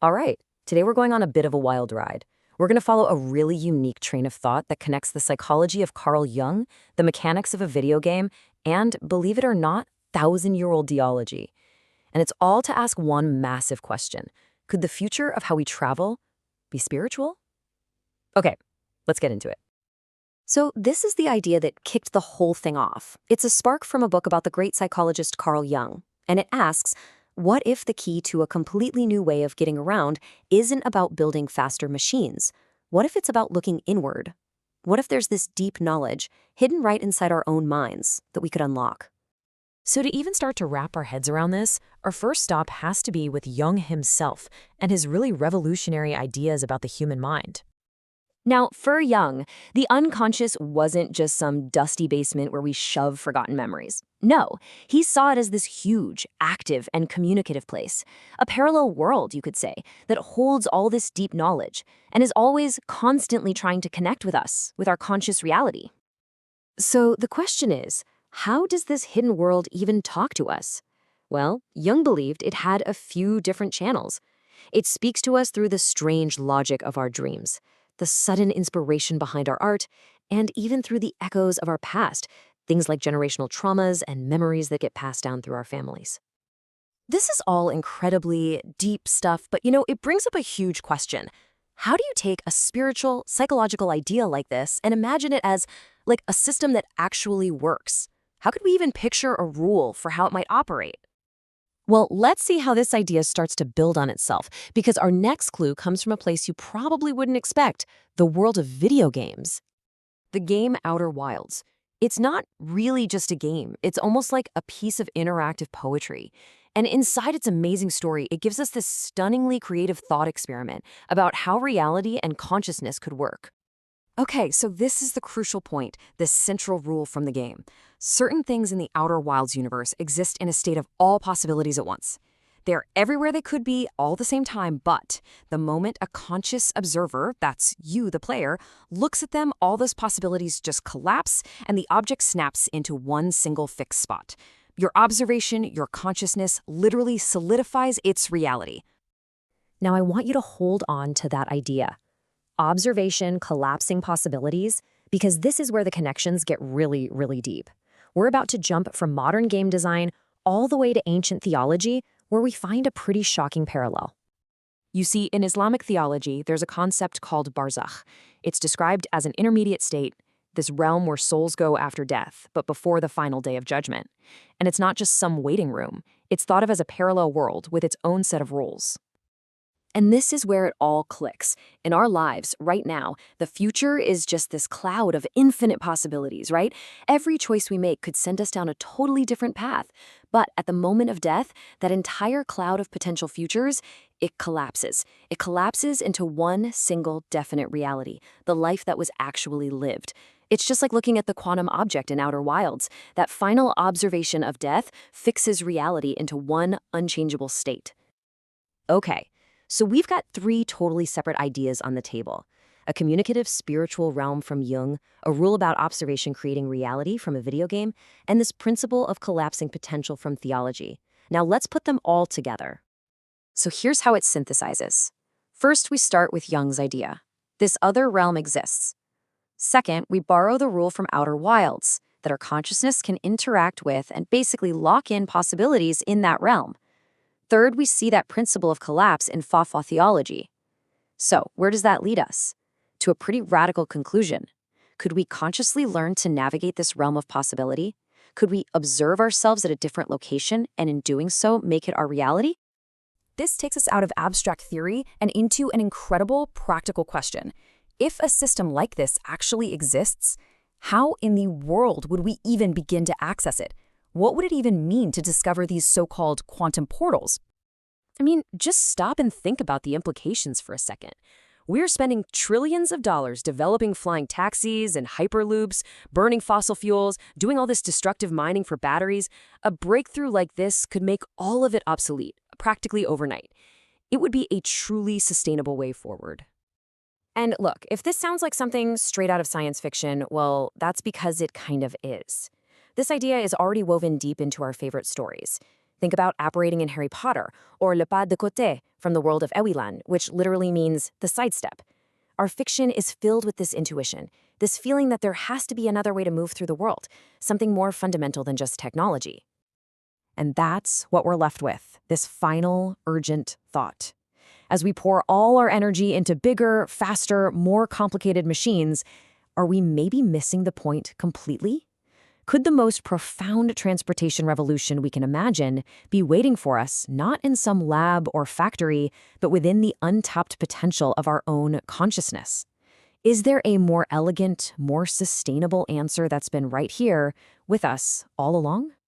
All right, today we're going on a bit of a wild ride. We're going to follow a really unique train of thought that connects the psychology of Carl Jung, the mechanics of a video game, and, believe it or not, thousand-year-old theology. And it's all to ask one massive question. Could the future of how we travel be spiritual? Okay, let's get into it. So this is the idea that kicked the whole thing off. It's a spark from a book about the great psychologist Carl Jung, and it asks, what if the key to a completely new way of getting around isn't about building faster machines? What if it's about looking inward? What if there's this deep knowledge hidden right inside our own minds that we could unlock? So to even start to wrap our heads around this, our first stop has to be with Jung himself and his really revolutionary ideas about the human mind. Now, for Jung, the unconscious wasn't just some dusty basement where we shove forgotten memories. No, he saw it as this huge, active, and communicative place. A parallel world, you could say, that holds all this deep knowledge and is always constantly trying to connect with us, with our conscious reality. So the question is, how does this hidden world even talk to us? Well, Jung believed it had a few different channels. It speaks to us through the strange logic of our dreams, the sudden inspiration behind our art, and even through the echoes of our past, things like generational traumas and memories that get passed down through our families. This is all incredibly deep stuff, but it brings up a huge question. How do you take a spiritual, psychological idea like this and imagine it as like a system that actually works? How could we even picture a rule for how it might operate? Well, let's see how this idea starts to build on itself, because our next clue comes from a place you probably wouldn't expect, the world of video games. The game Outer Wilds. It's not really just a game. It's almost like a piece of interactive poetry. And inside its amazing story, it gives us this stunningly creative thought experiment about how reality and consciousness could work. Okay, so this is the crucial point, this central rule from the game. Certain things in the Outer Wilds universe exist in a state of all possibilities at once. They're everywhere they could be all the same time, but the moment a conscious observer, that's you, the player, looks at them, all those possibilities just collapse and the object snaps into one single fixed spot. Your observation, your consciousness, literally solidifies its reality. Now I want you to hold on to that idea. Observation, collapsing possibilities, because this is where the connections get really, really deep. We're about to jump from modern game design all the way to ancient theology, where we find a pretty shocking parallel. You see, in Islamic theology, there's a concept called barzakh. It's described as an intermediate state, this realm where souls go after death, but before the final day of judgment. And it's not just some waiting room. It's thought of as a parallel world with its own set of rules. And this is where it all clicks. In our lives, right now, the future is just this cloud of infinite possibilities, right? Every choice we make could send us down a totally different path. But at the moment of death, that entire cloud of potential futures, it collapses. It collapses into one single definite reality, the life that was actually lived. It's just like looking at the quantum object in Outer Wilds. That final observation of death fixes reality into one unchangeable state. Okay. So we've got three totally separate ideas on the table. A communicative spiritual realm from Jung, a rule about observation creating reality from a video game, and this principle of collapsing potential from theology. Now let's put them all together. So here's how it synthesizes. First, we start with Jung's idea. This other realm exists. Second, we borrow the rule from Outer Wilds, that our consciousness can interact with and basically lock in possibilities in that realm. Third, we see that principle of collapse in Fa theology. So, where does that lead us? To a pretty radical conclusion. Could we consciously learn to navigate this realm of possibility? Could we observe ourselves at a different location and in doing so make it our reality? This takes us out of abstract theory and into an incredible practical question. If a system like this actually exists, how in the world would we even begin to access it? What would it even mean to discover these so-called quantum portals? I mean, just stop and think about the implications for a second. We're spending trillions of dollars developing flying taxis and hyperloops, burning fossil fuels, doing all this destructive mining for batteries. A breakthrough like this could make all of it obsolete, practically overnight. It would be a truly sustainable way forward. And look, if this sounds like something straight out of science fiction, well, that's because it kind of is. This idea is already woven deep into our favorite stories. Think about operating in Harry Potter or Le Pas de Côté from the world of Ewilan, which literally means the sidestep. Our fiction is filled with this intuition, this feeling that there has to be another way to move through the world, something more fundamental than just technology. And that's what we're left with, this final, urgent thought. As we pour all our energy into bigger, faster, more complicated machines, are we maybe missing the point completely? Could the most profound transportation revolution we can imagine be waiting for us, not in some lab or factory, but within the untapped potential of our own consciousness? Is there a more elegant, more sustainable answer that's been right here with us all along?